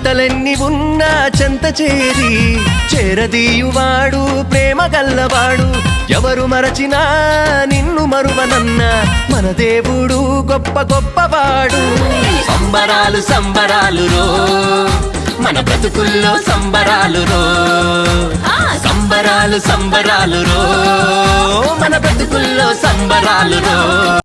చింతలెన్ని ఉన్నా చెంత చేరి చేరదీయువాడు ప్రేమ గల్లవాడు. ఎవరు మరచినా నిన్ను మరువనన్న మన దేవుడు గొప్ప గొప్పవాడు. సంబరాలు సంబరాలు రో మన బ్రతుకుల్లో సంబరాలు రో, సంబరాలు సంబరాలు రో మన బ్రతుకుల్లో సంబరాలు రో.